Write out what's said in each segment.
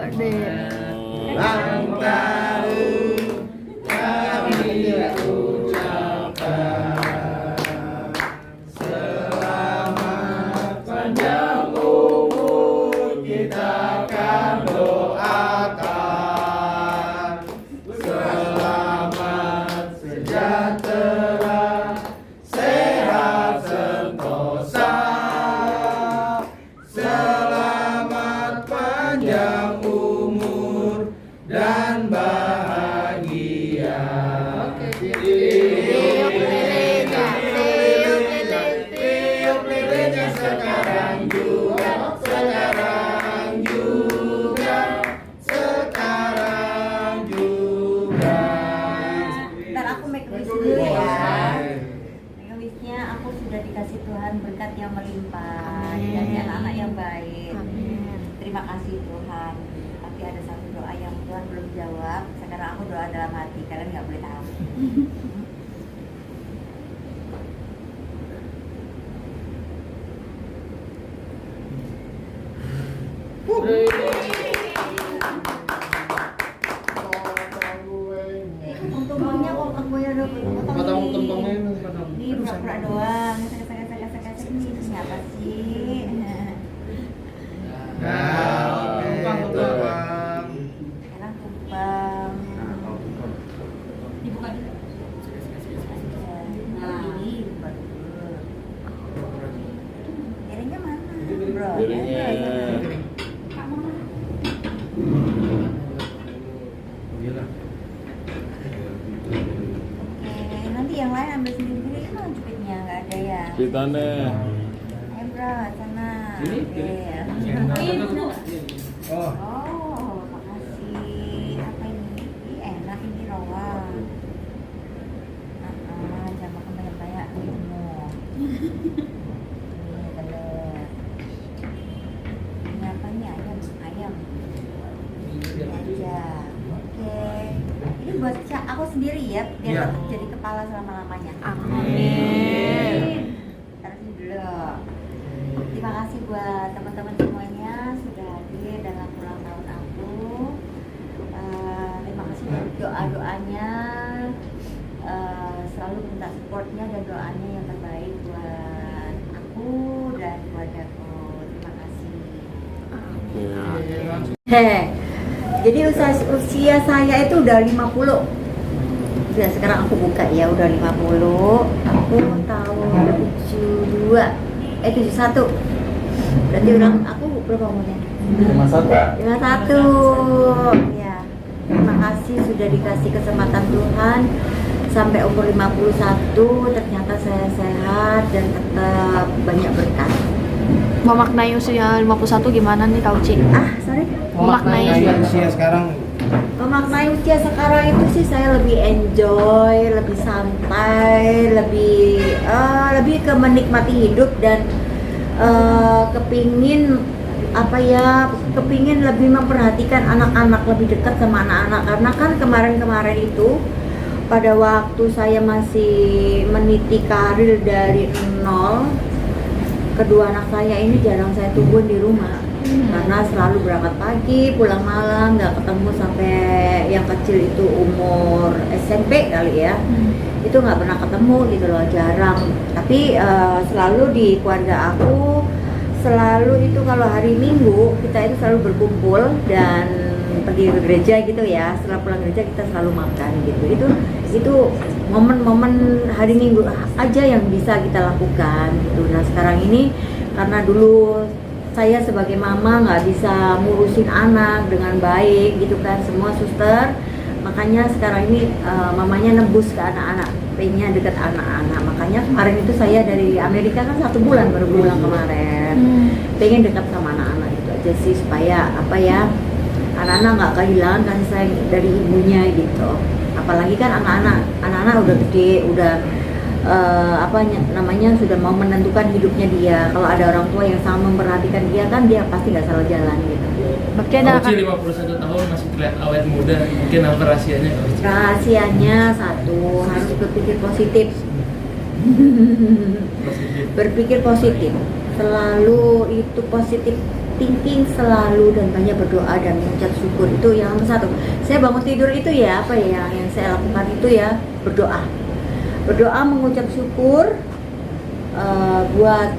Ulang tahun kami ucapkan, selamat panjang umur kita akan doakan, selamat sejahtera, sehat sentosa, selamat panjang umur dan bahagia. Tiup lilinnya sekarang juga, sekarang juga, sekarang juga. Ntar aku make wish dulu ya. Make wishnya aku sudah dikasih Tuhan berkat yang melimpah dari anak-anak yang baik. Terima kasih Tuhan. Tapi ada satu doa yang Tuhan belum jawab. Sekarang aku doa dalam hati. Kalian nggak boleh tahu. Tumpangnya kok aku ya udah Potong tumpengnya ini pura-pura doang. Gesek ini siapa sih? Nah, tumpang. Sekarang tumpang. Dibuka dulu. Nah, ini dibuka dulu. Piringnya mana? Bro, Oke, nanti yang lain ambil sendiri kan jepitnya, nggak ada ya. Kita nih. Ayo bro, sana. Ini? Oke. Oh, Oh, makasih. Apa ini? Ih, enak ini rawa. Jangan makan banyak-banyak ilmu. Ini telur. Ini apa nih? Ayam. Ini aja. Oke. Ini buat aku sendiri ya, biar Iya. tetap jadi kepala selama-lamanya. Amin. Taruh sini dulu. Terima kasih buat teman-teman semuanya sudah hadir dalam ulang tahun aku. Terima kasih buat doa-doanya. Selalu minta supportnya dan doanya yang terbaik buat aku dan keluargaku. Terima kasih. Jadi usia saya itu udah 50. Ya, sekarang aku buka ya, udah 50. Aku tahun 71. Berarti aku berapa umurnya? 51. Ya. Terima kasih sudah dikasih kesempatan Tuhan sampai umur 51 ternyata saya sehat dan tetap banyak berkat. Memaknai usia 51 gimana nih Kak Uci? Sorry. Memaknai usia sekarang. Memaknai usia sekarang itu sih saya lebih enjoy, lebih santai, lebih ke menikmati hidup dan kepingin lebih memperhatikan anak-anak, lebih dekat sama anak-anak karena kan kemarin itu pada waktu saya masih meniti karir dari nol, kedua anak saya ini jarang saya tunggu di rumah karena selalu berangkat pagi, pulang malam, nggak ketemu sampai yang kecil itu umur SMP kali ya. Itu nggak pernah ketemu gitu loh, jarang. Tapi selalu di keluarga aku selalu itu kalau hari Minggu kita itu selalu berkumpul dan pergi ke gereja gitu ya. Setelah pulang gereja kita selalu makan gitu. Itu momen-momen hari Minggu aja yang bisa kita lakukan gitu. Nah sekarang ini karena dulu saya sebagai mama nggak bisa ngurusin anak dengan baik gitu kan, semua suster, makanya sekarang ini mamanya nebus ke anak-anak, pengennya deket anak-anak. Makanya kemarin itu saya dari Amerika kan 1 bulan baru pulang kemarin, pengen dekat sama anak-anak itu aja sih supaya anak-anak nggak kehilangan kasih sayang dari ibunya gitu. Apalagi kan anak-anak udah gede, udah sudah mau menentukan hidupnya dia. Kalau ada orang tua yang sama memperhatikan dia kan dia pasti nggak salah jalan gitu. Berarti ada Uci 51 tahun masih terlihat awet muda. Mungkin apa rahasianya? Rahasianya satu, harus berpikir positif. Berpikir positif. Selalu itu positif thinking selalu dan banyak berdoa dan mengucap syukur. Itu yang nomor satu. Saya bangun tidur itu ya apa ya yang saya lakukan itu ya berdoa. Berdoa mengucap syukur buat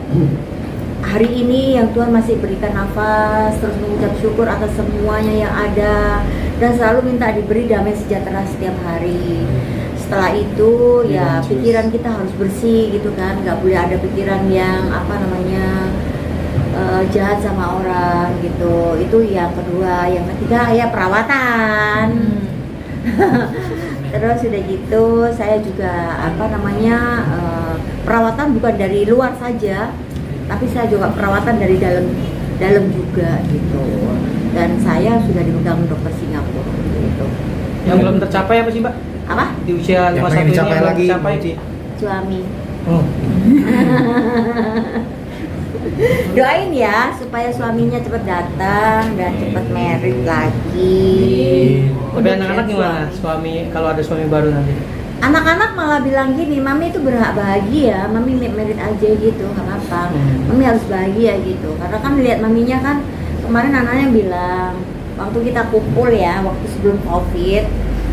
hari ini yang Tuhan masih berikan nafas, terus mengucap syukur atas semuanya yang ada, dan selalu minta diberi damai sejahtera setiap hari. Setelah itu ya pikiran kita harus bersih gitu kan, nggak boleh ada pikiran yang jahat sama orang gitu. Itu yang kedua. Yang ketiga ya perawatan. Terus udah gitu saya juga perawatan bukan dari luar saja, tapi saya juga perawatan dari dalam juga gitu. Dan saya sudah dipegang dokter Singapura gitu. Yang belum tercapai apa sih, Mbak? Apa? Di usia Yang 51 pengen ini dicapai yang belum lagi, tercapai. Ci. Suami. Oh. Doain ya supaya suaminya cepat datang dan cepat married lagi. Tapi anak-anak gimana? Suami kalau ada suami baru nanti? Anak-anak malah bilang gini, mami itu berhak bahagia, mami married aja gitu, nggak apa-apa. Mami harus bahagia gitu, karena kan lihat maminya kan kemarin anaknya bilang waktu kita kumpul ya, waktu sebelum COVID,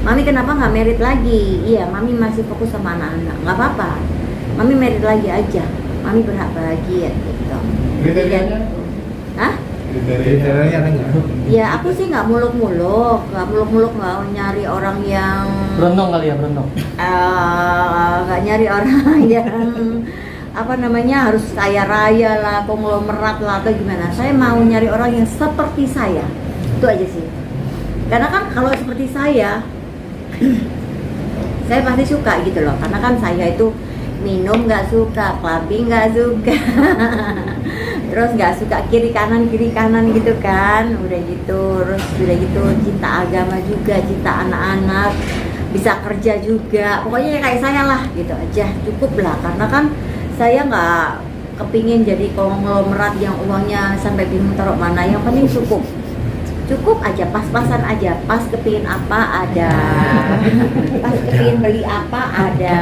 mami kenapa nggak married lagi? Iya, mami masih fokus sama anak-anak, nggak apa-apa. Mami married lagi aja, mami berhak bahagia gitu. Kriterianya? Hah? Kriterianya ada nggak? Ya aku sih nggak muluk-muluk, nggak nyari orang yang Berondong kali ya, berondong. nggak nyari orang yang harus kaya raya lah, konglomerat lah atau gimana. Saya mau nyari orang yang seperti saya, itu aja sih. Karena kan kalau seperti saya pasti suka gitu loh. Karena kan saya itu minum nggak suka, clubbing nggak suka, terus nggak suka kiri kanan gitu kan. Udah gitu cinta agama juga, cinta anak-anak, bisa kerja juga, pokoknya kayak saya lah gitu aja, cukup lah. Karena kan saya nggak kepingin jadi konglomerat yang uangnya sampai bingung taruh mana. Yang penting cukup aja, pas-pasan aja, pas kepingin apa ada, pas kepingin beli apa ada,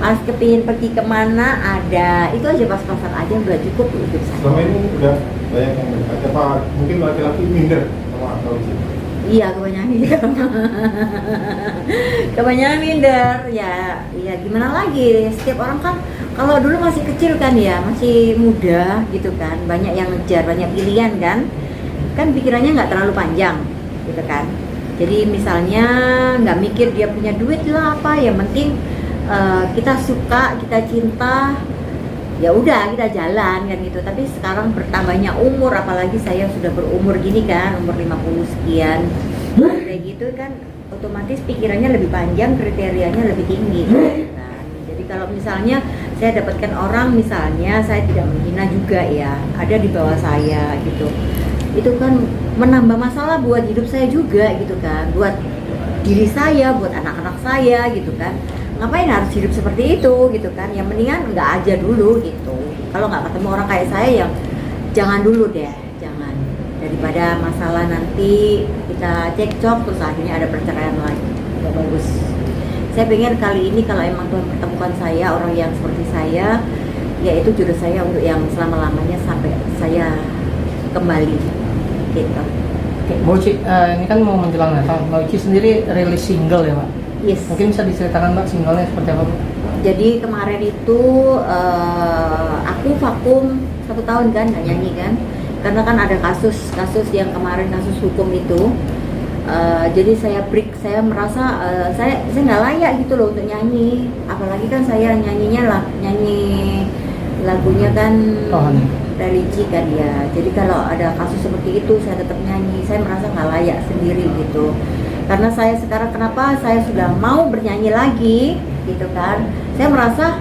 pas kepingin pergi kemana ada. Itu aja, pas-pasan aja, udah cukup hidup saya. Selama ini udah banyak yang mendekati apa mungkin laki-laki minder sama atau Iya, kebanyakan minder. Kebanyakan minder. Ya gimana lagi? Setiap orang kan kalau dulu masih kecil kan ya, masih muda gitu kan, banyak yang ngejar, banyak pilihan kan pikirannya nggak terlalu panjang gitu kan. Jadi misalnya nggak mikir dia punya duit lah apa, yang penting kita suka, kita cinta, ya udah kita jalan kan gitu. Tapi sekarang bertambahnya umur, apalagi saya sudah berumur gini kan, umur 50 sekian, kayak gitu kan, otomatis pikirannya lebih panjang, kriterianya lebih tinggi kan. Jadi kalau misalnya saya dapatkan orang, misalnya saya tidak menghina juga ya, ada di bawah saya gitu, itu kan menambah masalah buat hidup saya juga gitu kan, buat diri saya, buat anak-anak saya gitu kan. Ngapain harus hidup seperti itu gitu kan, yang mendingan nggak aja dulu gitu. Kalau nggak ketemu orang kayak saya, yang jangan dulu deh, jangan, daripada masalah nanti kita cekcok terus akhirnya ada perceraian lagi, nggak bagus. Saya pengen kali ini kalau emang Tuhan pertemukan saya orang yang seperti saya, yaitu jodoh saya untuk yang selama-lamanya sampai saya kembali gitu. Oke, Bu Uci, ini kan mau menjelang Natal. Mbak Uci sendiri rilis single ya, Pak? Yes. Mungkin bisa diceritakan, Mbak, singlenya seperti apa, Bu? Jadi kemarin itu aku vakum 1 tahun kan nggak nyanyi kan, karena kan ada kasus yang kemarin, kasus hukum itu. Jadi saya break, saya merasa saya nggak layak gitu loh untuk nyanyi, apalagi kan saya nyanyi lagunya kan religi kan ya. Jadi kalau ada kasus seperti itu saya tetap nyanyi, saya merasa nggak layak sendiri gitu. Karena saya sekarang, kenapa saya sudah mau bernyanyi lagi gitu kan, saya merasa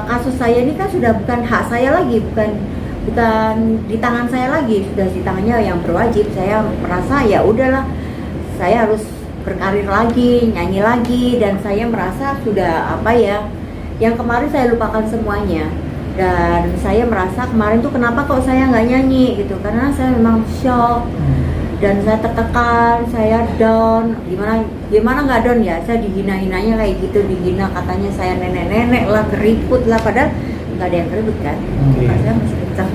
kasus saya ini kan sudah bukan hak saya lagi, bukan di tangan saya lagi, sudah di tangannya yang berwajib. Saya merasa ya udahlah, saya harus berkarir lagi, nyanyi lagi, dan saya merasa sudah yang kemarin saya lupakan semuanya. Dan saya merasa kemarin tuh kenapa kok saya nggak nyanyi gitu, karena saya memang shock dan saya tertekan, saya down. Gimana nggak down ya, saya dihina-hinanya kayak gitu, dihina katanya saya nenek-nenek lah, keriput lah, padahal nggak ada yang keriput kan, muka saya masih kencang.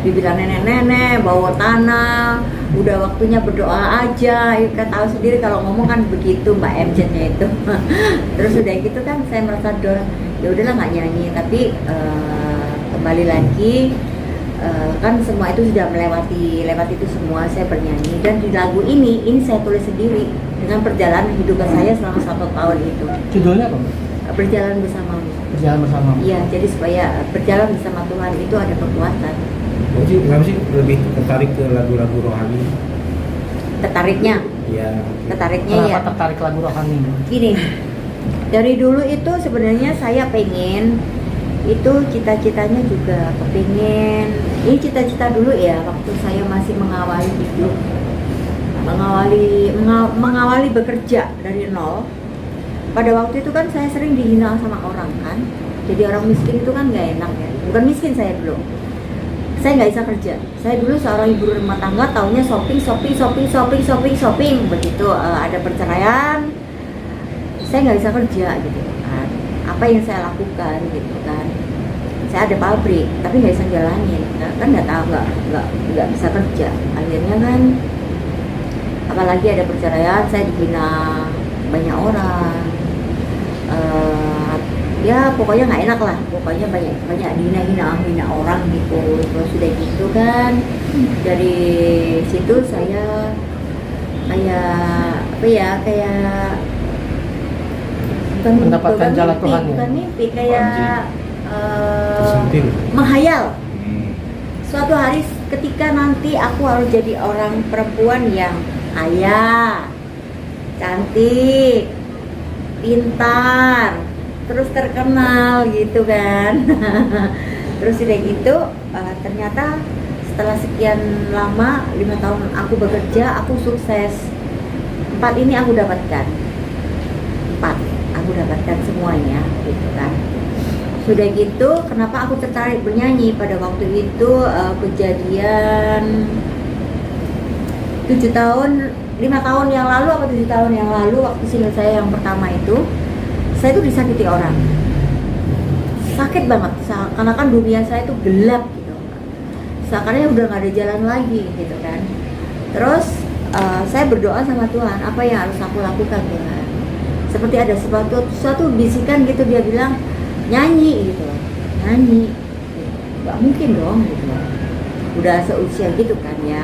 Dibilang nenek-nenek, bawa tanah, udah waktunya berdoa aja. Ya kan tahu sendiri kalau ngomong kan begitu Mbak MJ-nya itu. Terus udah gitu kan saya merasa down, ya udahlah nggak nyanyi. Tapi kembali lagi kan semua itu sudah lewat itu semua, saya bernyanyi. Dan di lagu ini saya tulis sendiri dengan perjalanan hidup saya selama 1 tahun itu. Judulnya apa? Berjalan bersamamu. Berjalan bersama. Iya, jadi supaya berjalan bersama Tuhan itu ada kekuatan. Kenapa sih lebih tertarik ke lagu-lagu rohani? Tertariknya Ya. ya. Kenapa tertarik lagu rohani? Gini, dari dulu itu sebenarnya saya pengen, itu cita-citanya juga kepingin, ini cita-cita dulu ya waktu saya masih mengawali hidup, mengawali bekerja dari nol. Pada waktu itu kan saya sering dihina sama orang kan, jadi orang miskin itu kan nggak enak ya. Bukan miskin saya dulu, saya nggak bisa kerja. Saya dulu seorang ibu rumah tangga, taunya shopping begitu. Ada perceraian, saya nggak bisa kerja gitu kan. Apa yang saya lakukan gitu kan, saya ada pabrik tapi nggak bisa jalanin, kan nggak tahu, nggak bisa kerja. Akhirnya kan apalagi ada perceraian, saya dihina banyak orang. Ya pokoknya nggak enak lah, pokoknya banyak dihina orang gitu. Terus sudah gitu kan, dari situ saya kayak Mendapatkan jalan Tuhan ya? bukan mimpi, kayak Tersentil. menghayal. Suatu hari ketika nanti aku harus jadi orang perempuan yang kaya, cantik, pintar, terus terkenal gitu kan. Terus udah gitu ternyata setelah sekian lama 5 tahun aku bekerja, aku sukses. 4 ini aku dapatkan, 4 aku dapatkan semuanya gitu kan. Sudah gitu kenapa aku tertarik bernyanyi pada waktu itu, kejadian 7 tahun 5 tahun yang lalu atau 7 tahun yang lalu, waktu single saya yang pertama itu, saya tuh disakiti orang, sakit banget, karena kan dunia saya itu gelap gitu, seakan-akan udah nggak ada jalan lagi gitu kan. Terus saya berdoa sama Tuhan, apa yang harus aku lakukan Tuhan? Seperti ada suatu bisikan gitu, dia bilang nyanyi gitu, nyanyi, nggak mungkin dong gitu, udah seusia gitu kan ya.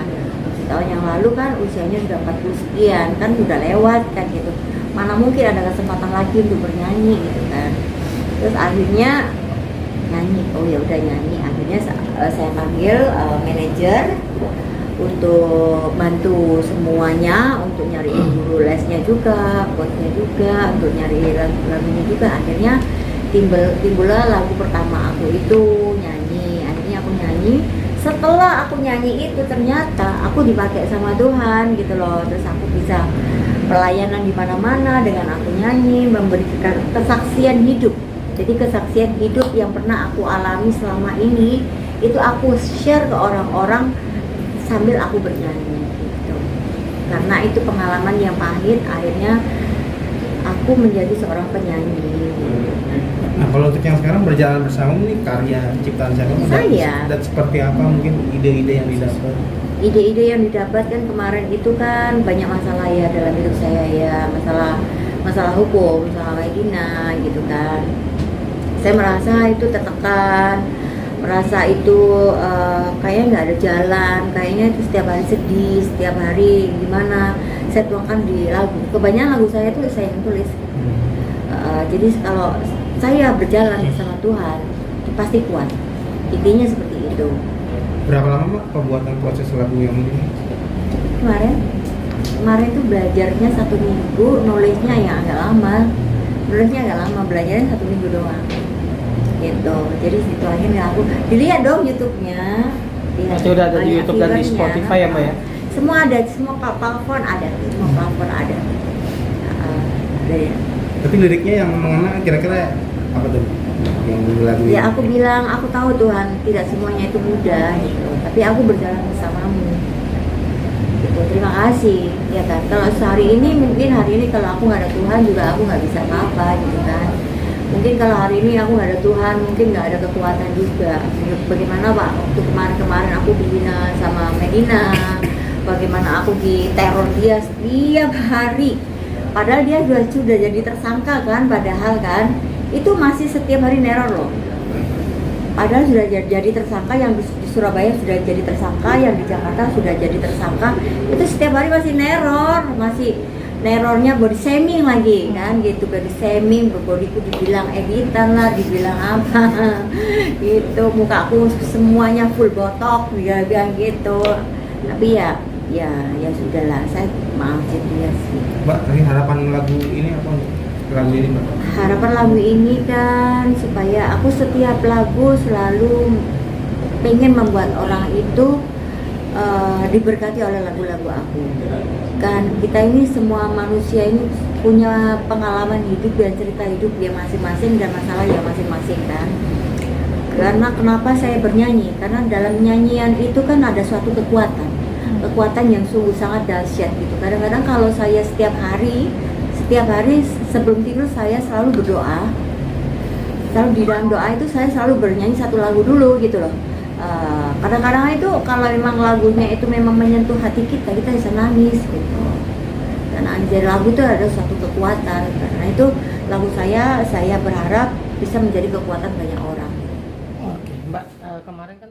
Tahun yang lalu kan usianya sudah 40 sekian kan, udah lewat kan gitu, mana mungkin ada kesempatan lagi untuk bernyanyi gitu kan. Terus akhirnya nyanyi, oh ya udah nyanyi. Akhirnya saya panggil manajer untuk bantu semuanya, untuk nyari guru lesnya juga, coachnya juga, untuk nyari lagu-lagunya juga. Akhirnya timbullah lagu pertama aku itu nyanyi. Akhirnya aku nyanyi. Setelah aku nyanyi itu ternyata aku dipakai sama Tuhan gitu loh. Terus aku bisa pelayanan di mana-mana dengan aku nyanyi, memberikan kesaksian hidup. Jadi kesaksian hidup yang pernah aku alami selama ini itu aku share ke orang-orang sambil aku bernyanyi gitu. Karena itu pengalaman yang pahit, akhirnya aku menjadi seorang penyanyi. Nah kalau untuk yang sekarang berjalan bersama ini karya ciptaan siapa? Saya. Dan seperti apa mungkin ide-ide yang didapat? Ide-ide yang didapat kan kemarin itu kan banyak masalah ya dalam hidup saya ya, masalah hukum, masalah kayak Dina gitu kan. Saya merasa itu tertekan, merasa itu kayaknya nggak ada jalan, kayaknya itu setiap hari sedih, setiap hari gimana. Saya tuangkan di lagu. Kebanyakan lagu saya itu saya yang tulis. Jadi kalau saya berjalan bersama Tuhan, pasti kuat. Intinya seperti itu. Berapa lama Mbak pembuatan proses lagu yang ini? Kemarin tuh belajarnya 1 minggu, nulisnya yang agak lama. Belajarnya 1 minggu doang. Gitu. Jadi situ akhirnya aku dilihat dong YouTube-nya. Pasti udah ada di YouTube dan di Spotify ya Mbak ya? Semua ada, semua platform ada, semua platform ada. Ada ya. Tapi liriknya yang mengena kira-kira apa tuh? Yang lagu Ya aku bilang, aku tahu Tuhan tidak semuanya itu mudah gitu, tapi aku berjalan bersamamu gitu. Terima kasih ya kan. Kalau sehari ini mungkin hari ini kalau aku nggak ada Tuhan juga aku nggak bisa apa-apa gitu kan. Mungkin kalau hari ini aku nggak ada Tuhan, mungkin nggak ada kekuatan juga. Bagaimana Pak, waktu kemarin aku dihina sama Medina, bagaimana aku diteror dia setiap hari. Padahal dia sudah jadi tersangka kan, padahal kan itu masih setiap hari neror loh. Padahal sudah jadi tersangka, yang di Surabaya sudah jadi tersangka, yang di Jakarta sudah jadi tersangka. Itu setiap hari masih nerornya body shaming lagi kan gitu, body shaming, bodiku dibilang editan lah, dibilang apa gitu, mukaku semuanya full botok, dia bilang gitu. Tapi ya sudahlah, saya maafin dia sih. Mbak, tadi harapan lagu ini apa? Lagu ini Mbak? Harapan lagu ini kan supaya aku setiap lagu selalu pengen membuat orang itu diberkati oleh lagu-lagu aku. Kan kita ini semua manusia ini punya pengalaman hidup dan cerita hidup dia masing-masing dan masalah ya masing-masing kan. Karena kenapa saya bernyanyi? Karena dalam nyanyian itu kan ada suatu kekuatan yang sungguh sangat dahsyat gitu. Kadang-kadang kalau saya setiap hari sebelum tidur saya selalu berdoa. Selalu di dalam doa itu saya selalu bernyanyi satu lagu dulu gitu loh. Kadang-kadang itu kalau memang lagunya itu memang menyentuh hati kita bisa nangis gitu. Dan anjir lagu itu ada suatu kekuatan. Karena itu lagu saya berharap bisa menjadi kekuatan banyak orang. Oke, Mbak, kemarin kan